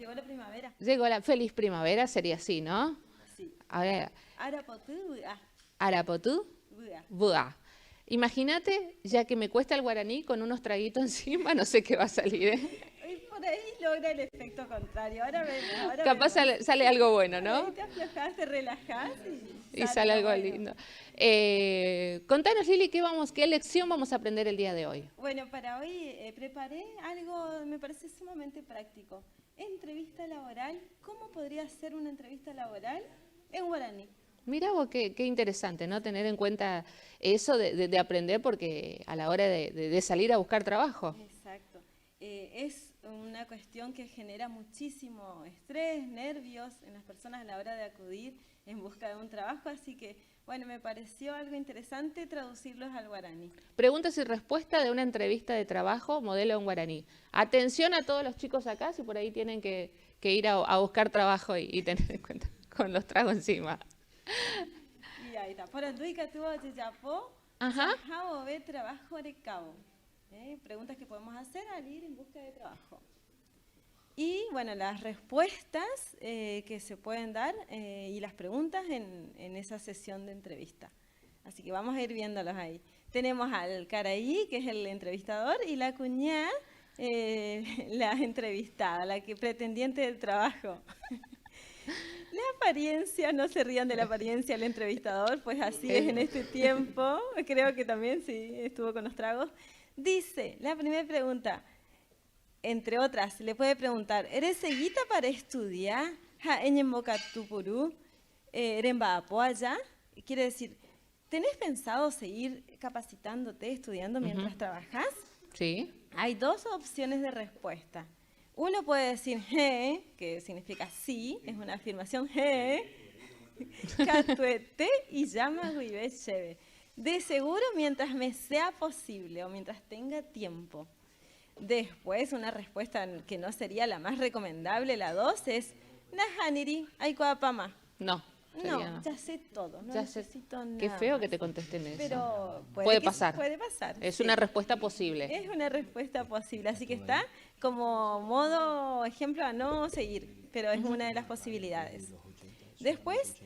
Llegó la primavera. Llegó la feliz primavera, sería así, ¿no? Sí. A ver, Arapotú, Arapotú, buah. Buá. Imagínate, ya que me cuesta el guaraní con unos traguitos encima, no sé qué va a salir, ¿eh? Y por ahí logra el efecto contrario. Ahora vemos, ahora Capaz vemos. sale algo bueno, Por ahí ¿no? te aflojás, te relajás y Y sale sale lo algo bueno. lindo. Contanos, Lili, qué lección vamos a aprender el día de hoy? Bueno, para hoy preparé algo, me parece sumamente práctico. Entrevista laboral. ¿Cómo podría ser una entrevista laboral en guaraní? Mira vos qué interesante, ¿no? Tener en cuenta eso de aprender porque a la hora de salir a buscar trabajo. Exacto. Es una cuestión que genera muchísimo estrés, nervios en las personas a la hora de acudir en busca de un trabajo, así que, bueno, me pareció algo interesante traducirlos al guaraní. Preguntas y respuestas de una entrevista de trabajo modelo en guaraní. Atención a todos los chicos acá, si por ahí tienen que ir a buscar trabajo y tener en cuenta con los tragos encima. Y ahí está. Por Anduica tuvo Yayapó, Ajá. Jao ve trabajo de cabo. Preguntas que podemos hacer al ir en busca de trabajo. Y bueno, las respuestas que se pueden dar y las preguntas en esa sesión de entrevista. Así que vamos a ir viéndolos ahí. Tenemos al Caraí, que es el entrevistador, y la cuñá, la entrevistada, la que pretendiente del trabajo. La apariencia, no se rían de la apariencia del entrevistador, pues así es en este tiempo. Creo que también sí, estuvo con los tragos. Dice, la primera pregunta, entre otras, le puede preguntar, ¿eres seguita para estudiar? ¿Ha Tupurú? ¿Allá? Quiere decir, ¿tenés pensado seguir capacitándote, estudiando mientras trabajas? Sí. Hay dos opciones de respuesta. Uno puede decir he, que significa sí, es una afirmación he, catuete y llama guibe cheve. De seguro mientras me sea posible o mientras tenga tiempo. Después, una respuesta que no sería la más recomendable, la 2, es Nahaniri, Aikuapama. No. No, ya sé todo, no Ya sé. necesito nada Qué feo más. que te contesten eso. Pero Puede pasar. puede pasar. Es Sí. una respuesta posible. Es una respuesta posible, así que está como modo ejemplo a no seguir, pero es una de las posibilidades. Después,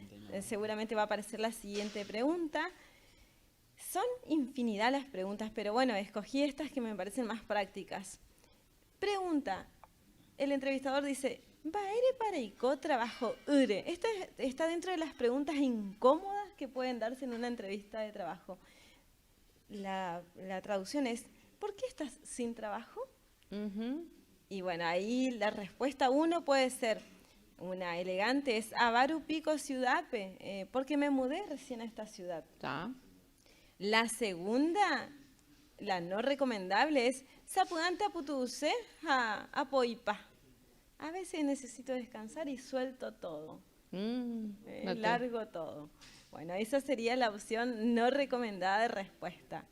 seguramente va a aparecer la siguiente pregunta. Son infinidad las preguntas, pero bueno, escogí estas que me parecen más prácticas. Pregunta, el entrevistador dice, ¿Baere paraicó trabajo ure? Esta está dentro de las preguntas incómodas que pueden darse en una entrevista de trabajo. La traducción es, ¿por qué estás sin trabajo? Y bueno, ahí la respuesta 1 puede ser, una elegante es, Avaru Pico Ciudape, porque me mudé recién a esta ciudad. ¿Está? La segunda, la no recomendable es, Sapugante aputuse a apoipa. A veces necesito descansar y suelto todo. Largo todo. Bueno, esa sería la opción no recomendada de respuesta.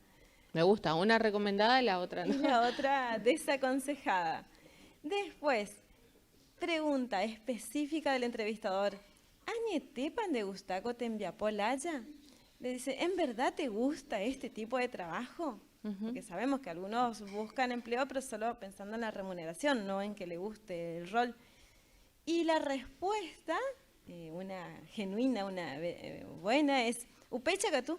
Me gusta, una recomendada y la otra no. Y la otra desaconsejada. Después, pregunta específica del entrevistador. ¿Añetepan de gustaco te envía polaya? Le dice, ¿en verdad te gusta este tipo de trabajo? Porque sabemos que algunos buscan empleo, pero solo pensando en la remuneración, no en que le guste el rol. Y la respuesta, una genuina, una buena, es Upecha Catú.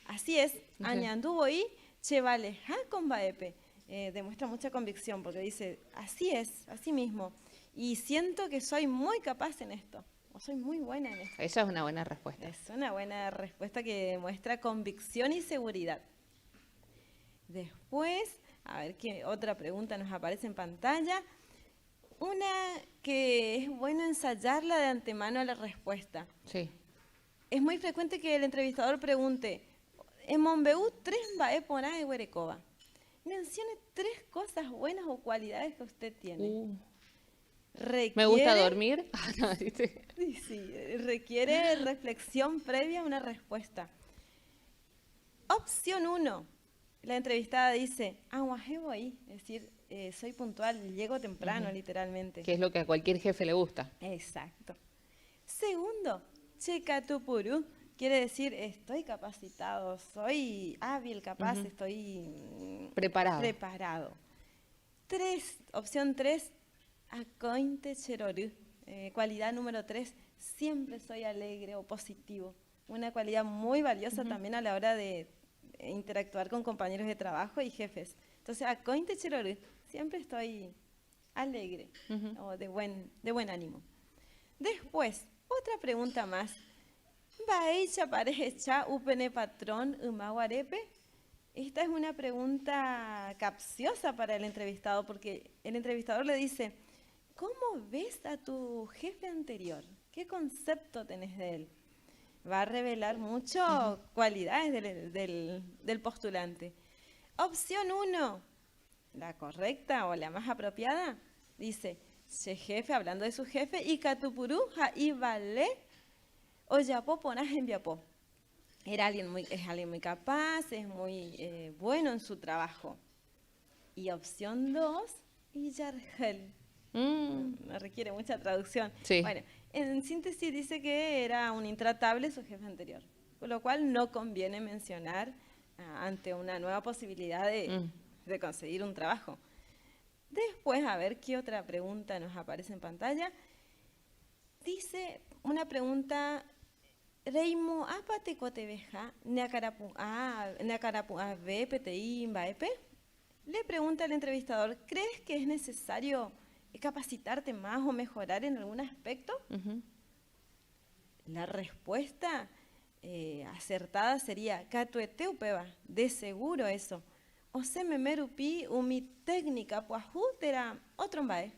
Así es, añanduvo y chevale con baepe. Demuestra mucha convicción porque dice, así es, así mismo. Y siento que soy muy capaz en esto, o soy muy buena en esto. Esa es una buena respuesta. Es una buena respuesta que demuestra convicción y seguridad. Después, a ver qué otra pregunta nos aparece en pantalla. Una que es bueno ensayarla de antemano a la respuesta. Sí. Es muy frecuente que el entrevistador pregunte, en Monbeú 3 baeponá de Huerecoba. Mencione 3 cosas buenas o cualidades que usted tiene. Me gusta dormir. Sí, requiere reflexión previa a una respuesta. Opción 1. La entrevistada dice, aguajebo ahí, es decir, soy puntual, llego temprano, literalmente. Que es lo que a cualquier jefe le gusta. Exacto. Segundo, checatupurú, quiere decir, estoy capacitado, soy hábil, capaz, estoy preparado. Opción 3, Acointe cheroru. Cualidad número 3, siempre soy alegre o positivo. Una cualidad muy valiosa también a la hora de interactuar con compañeros de trabajo y jefes. Entonces, acointe cheroru, siempre estoy alegre o de buen ánimo. Después, otra pregunta más. ¿Vaecha pareja upene patrón umaguarepe? Esta es una pregunta capciosa para el entrevistado porque el entrevistador le dice, ¿cómo ves a tu jefe anterior? ¿Qué concepto tenés de él? Va a revelar mucho cualidades del postulante. Opción 1, la correcta o la más apropiada, dice, che jefe, hablando de su jefe, y catupuruja y vale, o yapo ponas en viapo. Es alguien muy capaz, es muy bueno en su trabajo. Y opción 2, y yargel. No requiere mucha traducción. Sí. Bueno, en síntesis dice que era un intratable su jefe anterior, con lo cual no conviene mencionar ante una nueva posibilidad de conseguir un trabajo. Después, a ver qué otra pregunta nos aparece en pantalla. Dice una pregunta, Reimo, apate cotebeja, neacarapu ave, pti, mbaepe. Le pregunta al entrevistador, ¿crees que es necesario capacitarte más o mejorar en algún aspecto? La respuesta acertada sería, catueteupeba, de seguro eso. O se me merupi umi técnica, puajútera, otro mbae.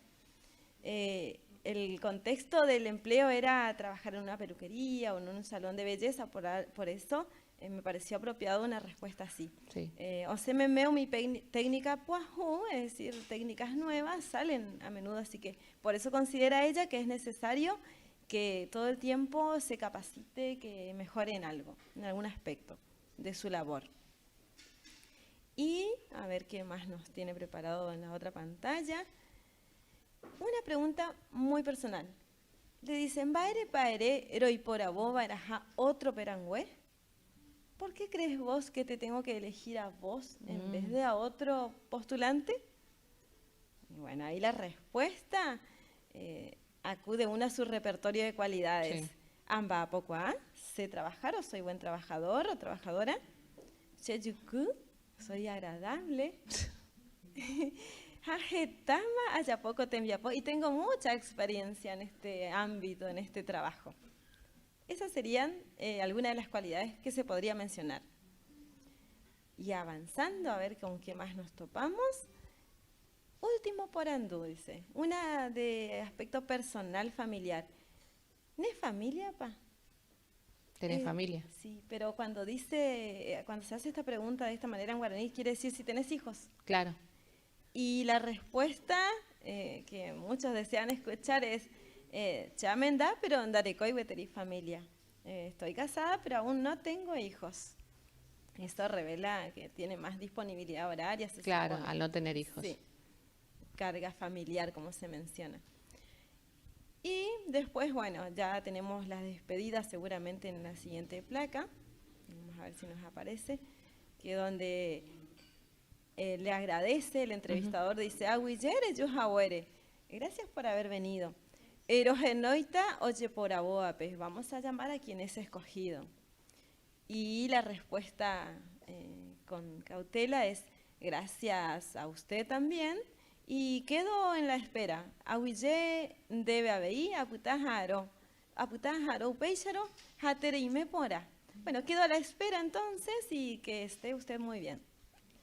El contexto del empleo era trabajar en una peluquería o en un salón de belleza, por eso me pareció apropiado una respuesta así. Sí. O se me meo mi técnica puajú, es decir, técnicas nuevas salen a menudo, así que por eso considera ella que es necesario que todo el tiempo se capacite, que mejore en algo, en algún aspecto de su labor. Y a ver qué más nos tiene preparado en la otra pantalla. Una pregunta muy personal. Le dicen, ¿Baere paere roiporabo baraja otro perangüe? ¿Por qué crees vos que te tengo que elegir a vos en vez de a otro postulante? Y bueno, ahí la respuesta acude a su repertorio de cualidades. Sí. Amba pocoa, sé trabajar o soy buen trabajador o trabajadora. Cheyuku, soy agradable. Ajetama, haya poco te enviapo. Y tengo mucha experiencia en este ámbito, en este trabajo. Esas serían algunas de las cualidades que se podría mencionar. Y avanzando, a ver con qué más nos topamos. Último por andú, dice. Una de aspecto personal, familiar. ¿No es familia, pa? ¿Tenés familia? Sí, pero cuando se hace esta pregunta de esta manera en guaraní, quiere decir si tenés hijos. Claro. Y la respuesta que muchos desean escuchar es chamenda, pero andarecoy veteri familia. Estoy casada, pero aún no tengo hijos. Esto revela que tiene más disponibilidad horaria. Claro, al no tener hijos. Sí, carga familiar, como se menciona. Y después, bueno, ya tenemos las despedidas seguramente en la siguiente placa. Vamos a ver si nos aparece. Que donde le agradece, el entrevistador dice, Aguillere, Yuhawere, gracias por haber venido. Erogenoita, oye por aboapes, vamos a llamar a quien es escogido. Y la respuesta con cautela es, gracias a usted también, y quedo en la espera. Aguille debe haber, aputajaro, peixaro, hatereime pora. Bueno, quedo a la espera entonces y que esté usted muy bien.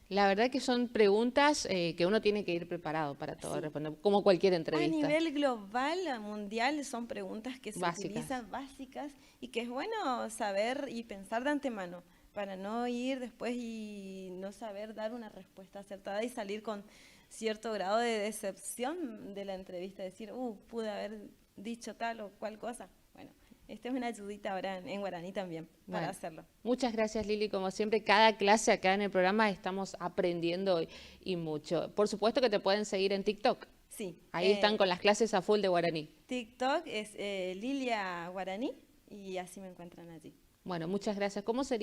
La verdad que son preguntas que uno tiene que ir preparado para todo responder, como cualquier entrevista. A nivel global, mundial, son preguntas que se utilizan básicas y que es bueno saber y pensar de antemano para no ir después y no saber dar una respuesta acertada y salir con cierto grado de decepción de la entrevista, decir, pude haber dicho tal o cual cosa. Bueno, esta es una ayudita ahora en guaraní también para hacerlo. Muchas gracias, Lili. Como siempre, cada clase acá en el programa estamos aprendiendo y mucho. Por supuesto que te pueden seguir en TikTok. Sí. Ahí están con las clases a full de guaraní. TikTok es Lilia Guaraní y así me encuentran allí. Bueno, muchas gracias. ¿Cómo sería?